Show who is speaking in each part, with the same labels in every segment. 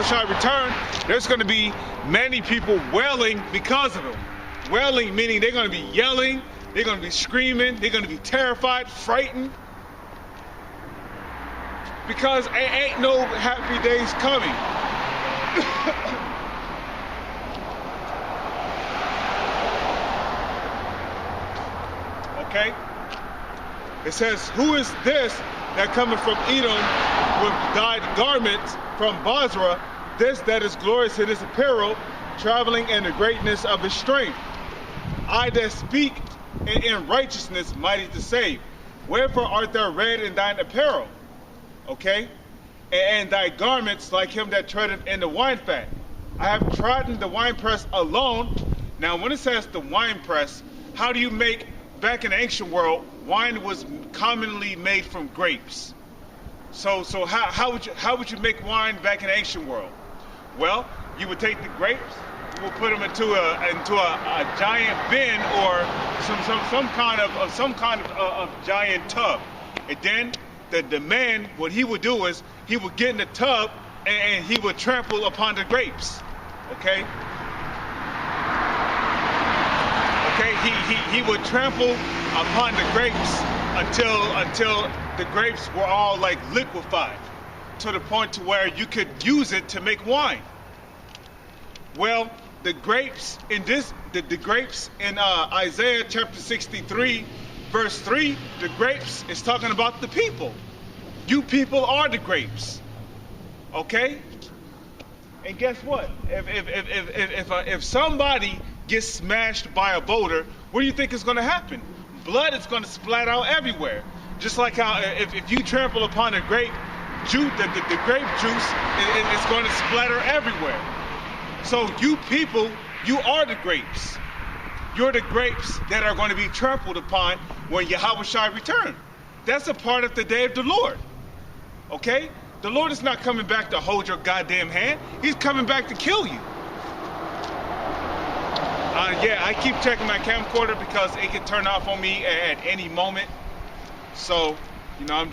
Speaker 1: Yahushua return, there's going to be many people wailing because of him. Wailing meaning they're going to be yelling, they're going to be screaming, they're going to be terrified, frightened. Because ain't no happy days coming. Okay? It says, who is this that cometh from Edom with dyed garments from Basra, this that is glorious in his apparel, traveling in the greatness of his strength? I that speak in righteousness, mighty to save. Wherefore art thou red in thine apparel? Okay? And thy garments like him that treadeth in the wine fat. I have trodden the winepress alone. Now when it says the winepress, how do you make, back in the ancient world, wine was commonly made from grapes. So how would you make wine back in the ancient world? Well, you would take the grapes, you would put them into a giant bin or some kind of giant tub. And then the man, what he would do is he would get in the tub and he would trample upon the grapes. Okay? Okay, he would trample upon the grapes until the grapes were all like liquefied to the point to where you could use it to make wine. Well, the grapes in Isaiah chapter 63 verse 3, the grapes is talking about the people. You people are the grapes. Okay? And guess what? If somebody gets smashed by a boulder, what do you think is going to happen? Blood is going to splatter out everywhere. Just like how if you trample upon a grape juice, the grape juice is going to splatter everywhere. So you people, you are the grapes. You're the grapes that are going to be trampled upon when Yahushua returns. That's a part of the day of the Lord. Okay? The Lord is not coming back to hold your goddamn hand. He's coming back to kill you. Yeah, I keep checking my camcorder because it can turn off on me at any moment. So, you know,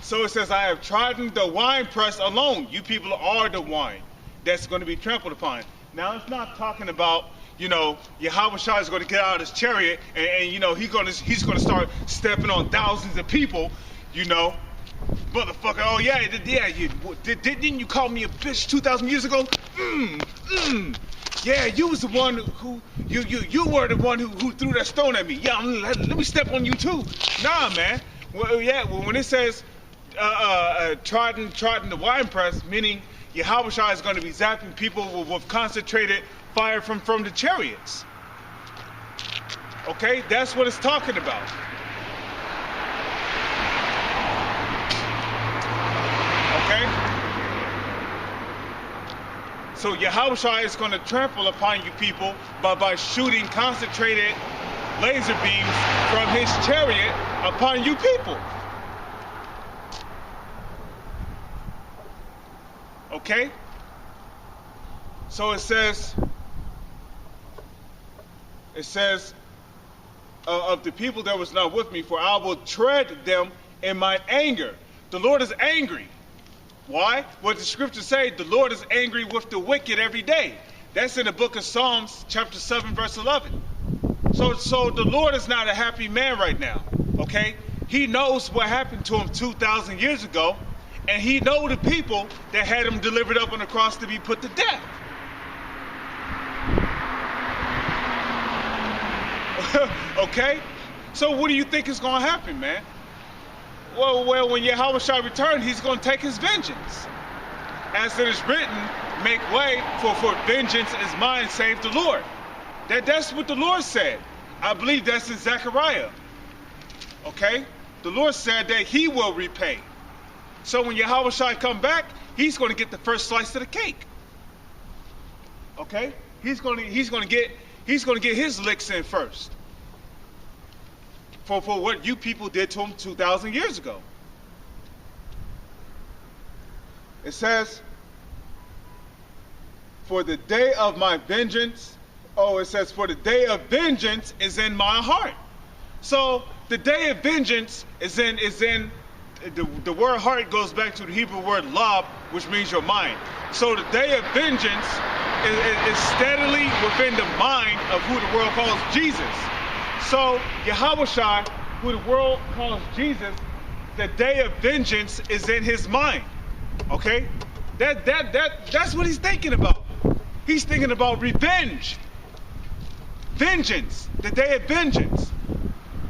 Speaker 1: So it says, I have trodden the winepress alone. You people are the wine that's going to be trampled upon. Now, it's not talking about, you know, Yahushua is going to get out of his chariot and you know, he's going to start stepping on thousands of people, you know. Motherfucker, oh yeah, didn't you call me a bitch 2,000 years ago? Yeah, you was the one who, you were the one who threw that stone at me. Yeah, let me step on you too. Nah, man. Well, yeah, when it says trodden the winepress, meaning Yahushua is going to be zapping people with concentrated fire from the chariots. Okay, that's what it's talking about. Okay? So Yahushua is going to trample upon you people by shooting concentrated laser beams from his chariot upon you people. Okay? So it says of the people that was not with me, for I will tread them in mine anger. The Lord is angry. Why? What the scriptures say, the Lord is angry with the wicked every day. That's in the book of Psalms, chapter 7, verse 11. So the Lord is not a happy man right now, okay? He knows what happened to him 2,000 years ago, and he knows the people that had him delivered up on the cross to be put to death. Okay? So what do you think is going to happen, man? Well, when Yahushua returns, he's going to take his vengeance. As it is written, make way for vengeance is mine, save the Lord. That's what the Lord said. I believe that's in Zechariah. Okay? The Lord said that he will repay. So when Yahushua come back, he's going to get the first slice of the cake. Okay? He's going to get his licks in first. For what you people did to him 2,000 years ago. It says, for the day of my vengeance, it says, for the day of vengeance is in my heart. So the day of vengeance is in the word heart goes back to the Hebrew word lab, which means your mind. So the day of vengeance is steadily within the mind of who the world calls Jesus. So Yahushua, who the world calls Jesus, the day of vengeance is in his mind. Okay? That's what he's thinking about. He's thinking about revenge. Vengeance. The day of vengeance.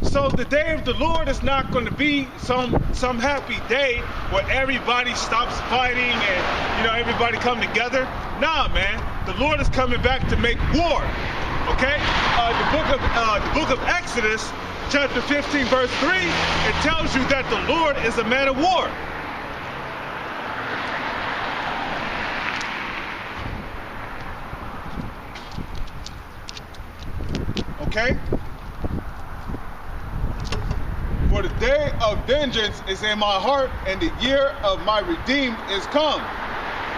Speaker 1: So the day of the Lord is not going to be some happy day where everybody stops fighting and everybody come together. Nah, man. The Lord is coming back to make war. Okay? The book of Exodus, chapter 15, verse 3, it tells you that the Lord is a man of war. Okay? For the day of vengeance is in my heart, and the year of my redeemed is come.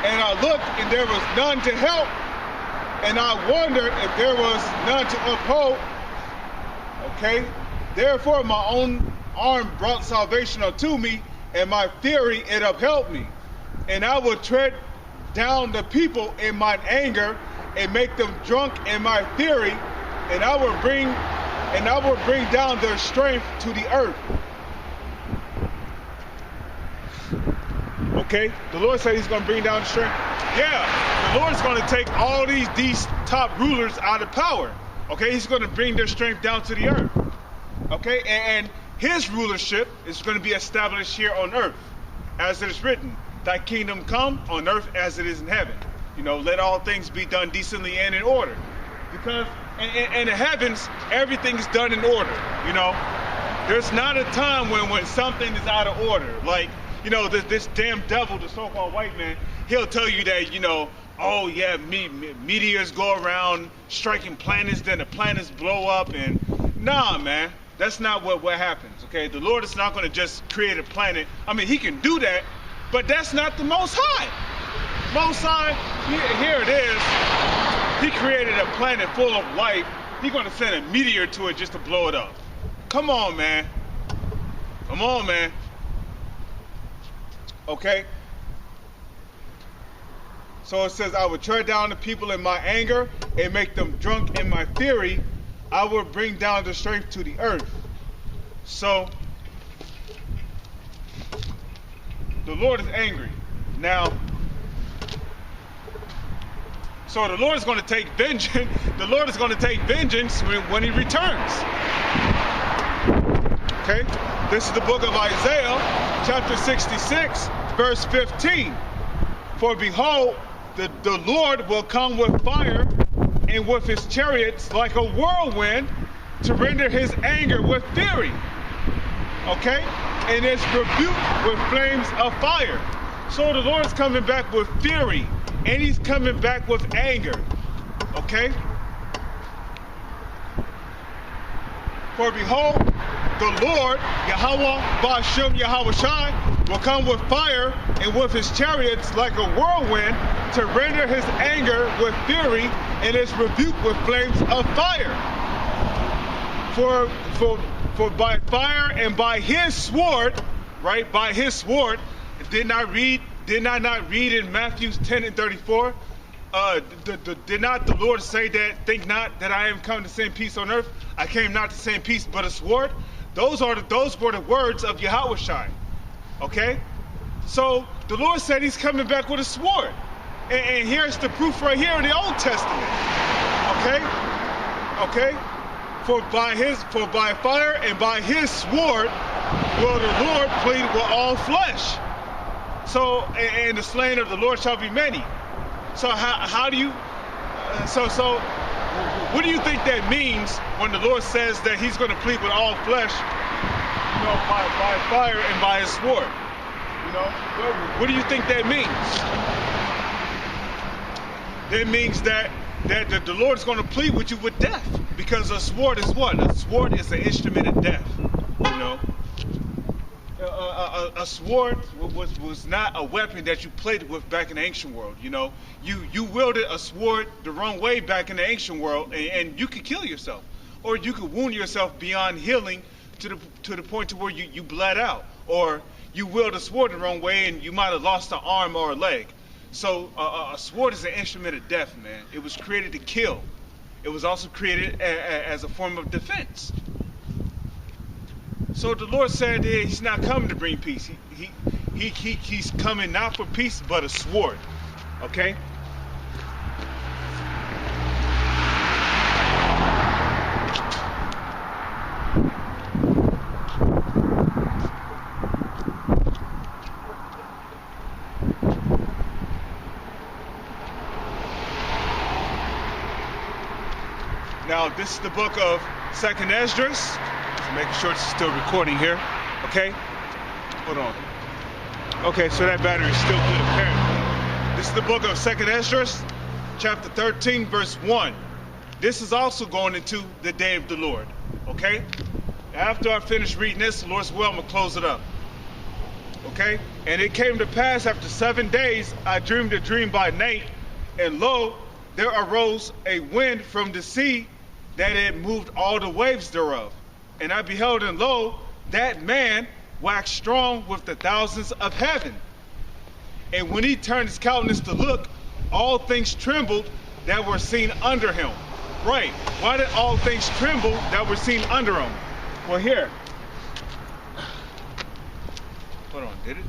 Speaker 1: And I looked, and there was none to help, and I wondered if there was none to uphold. Okay? Therefore my own arm brought salvation unto me, and my fury it upheld me. And I will tread down the people in mine anger, and make them drunk in my fury, and I will bring down their strength to the earth. Okay, the Lord said he's going to bring down the strength. Yeah, the Lord is going to take all these top rulers out of power. Okay, he's going to bring their strength down to the earth. Okay, and his rulership is going to be established here on earth, as it is written, thy kingdom come on earth as it is in heaven. Let all things be done decently and in order. Because in the heavens, everything's done in order. There's not a time when something is out of order. Like, this damn devil, the so-called white man, he'll tell you that, oh yeah, meteors go around striking planets, then the planets blow up, and nah, man, that's not what happens. Okay, the Lord is not going to just create a planet. I mean, he can do that, but that's not the Most High. Most High, here it is. He created a planet full of life. He's going to send a meteor to it just to blow it up. Come on, man. Come on, man. Okay? So it says, I will tread down the people in my anger and make them drunk in my fury. I will bring down the strength to the earth. So, the Lord is angry. Now, so the Lord is going to take vengeance. The Lord is going to take vengeance when he returns. Okay? This is the book of Isaiah, chapter 66, verse 15. For behold, the Lord will come with fire and with his chariots like a whirlwind to render his anger with fury. Okay? And it's rebuked with flames of fire. So the Lord is coming back with fury. And he's coming back with anger. Okay? For behold, the Lord, Yahweh, Ba'ashem, Yahushua, will come with fire and with his chariots like a whirlwind to render his anger with fury and his rebuke with flames of fire. For by fire and by his sword, right, by his sword, did I not read in Matthew 10 and 34? Did not the Lord say that, think not that I am come to send peace on earth? I came not to send peace but a sword. Those were the words of Yahushua. Okay? So the Lord said he's coming back with a sword. And here's the proof right here in the Old Testament. Okay? Okay? For by fire and by his sword will the Lord plead with all flesh. So, and the slain of the Lord shall be many. So how do you, so what do you think that means when the Lord says that he's going to plead with all flesh, by fire and by his sword? What do you think that means? That means that the Lord is going to plead with you with death. Because a sword is what? A sword is an instrument of death. A sword was not a weapon that you played with back in the ancient world. You wielded a sword the wrong way back in the ancient world, and you could kill yourself, or you could wound yourself beyond healing to the point to where you bled out, or you wield a sword the wrong way and you might have lost an arm or a leg. So a sword is an instrument of death, man. It was created to kill. It was also created as a form of defense. So the Lord said that he's not coming to bring peace. He's coming not for peace, but a sword. Okay? Now, this is the book of 2nd Esdras. So making sure it's still recording here. Okay? Hold on. Okay, so that battery is still good apparently. This is the book of 2nd Esdras, chapter 13, verse 1. This is also going into the day of the Lord. Okay? After I finish reading this, the Lord's will, I'm going to close it up. Okay? And it came to pass after 7 days, I dreamed a dream by night, and lo, there arose a wind from the sea that had moved all the waves thereof. And I beheld, and lo, that man waxed strong with the thousands of heaven. And when he turned his countenance to look, all things trembled that were seen under him. Right. Why did all things tremble that were seen under him? Well, here. Hold on, did it?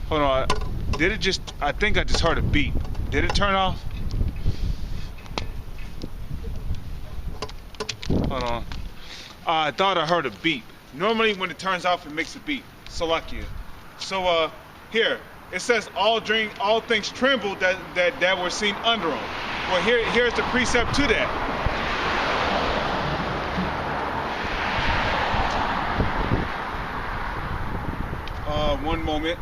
Speaker 1: Hold on. Did it just, I think I just heard a beep. Did it turn off? Hold on. I thought I heard a beep. Normally when it turns off, it makes a beep. So lucky. So here, it says all things trembled that were seen under them. Well, here's the precept to that. One moment.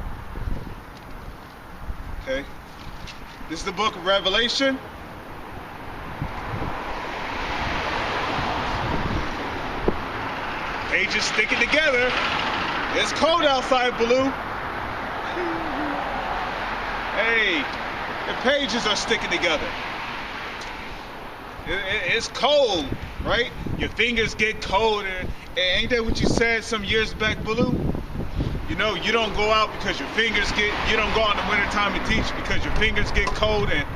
Speaker 1: Okay. This is the book of Revelation. Pages sticking together. It's cold outside, Baloo. Hey, the pages are sticking together. It's cold, right? Your fingers get cold. Ain't that what you said some years back, Baloo? You know, you don't go out because your fingers you don't go out in the wintertime to teach because your fingers get cold. And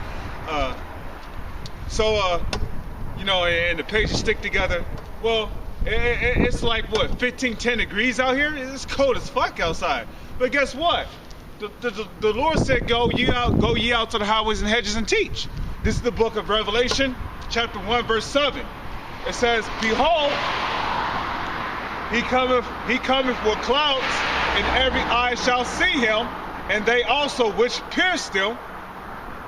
Speaker 1: you know, and the pages stick together. Well, it's like, what, 10 degrees out here? It's cold as fuck outside. But guess what? The Lord said, go ye out to the highways and hedges and teach. This is the book of Revelation, chapter 1, verse 7. It says, behold, he cometh with clouds, and every eye shall see him, and they also which pierced him,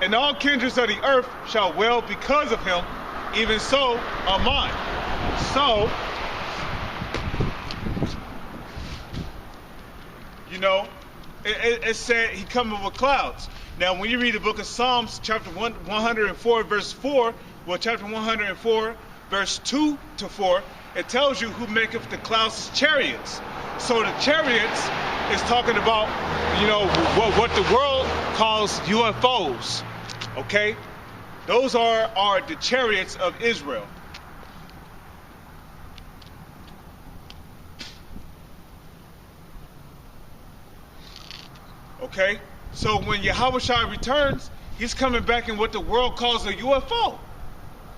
Speaker 1: and all kindreds of the earth shall wail because of him, even so am I. So, you know, it said he coming with clouds. Now, when you read the book of Psalms, chapter 104, verse 4, well, chapter 104, verse 2 to 4, it tells you who maketh the clouds his chariots. So the chariots is talking about, you know, what the world calls UFOs. Okay? Those are the chariots of Israel. Okay? So when Yahushua returns, he's coming back in what the world calls a UFO.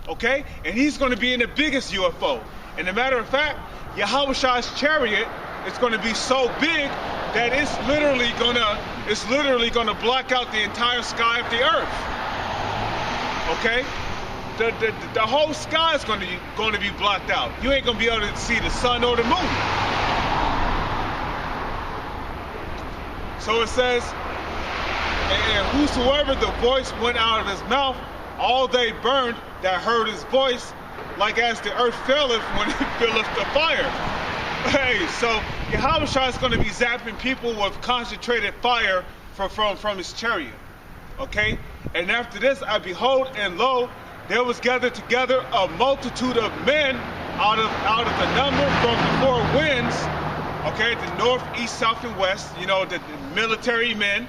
Speaker 1: Okay? And he's going to be in the biggest UFO. And as a matter of fact, Yahushua's chariot is going to be so big that it's literally gonna block out the entire sky of the earth. Okay? The whole sky is going to be blocked out. You ain't going to be able to see the sun or the moon. So it says, and whosoever the voice went out of his mouth, all they burned that heard his voice, like as the earth faileth when it filleth the fire. Hey, so Yahushua is going to be zapping people with concentrated fire from his chariot. Okay? And after this, I behold, and lo, there was gathered together a multitude of men out of the number from the four winds. Okay, the north, east, south, and west. You know, the military men.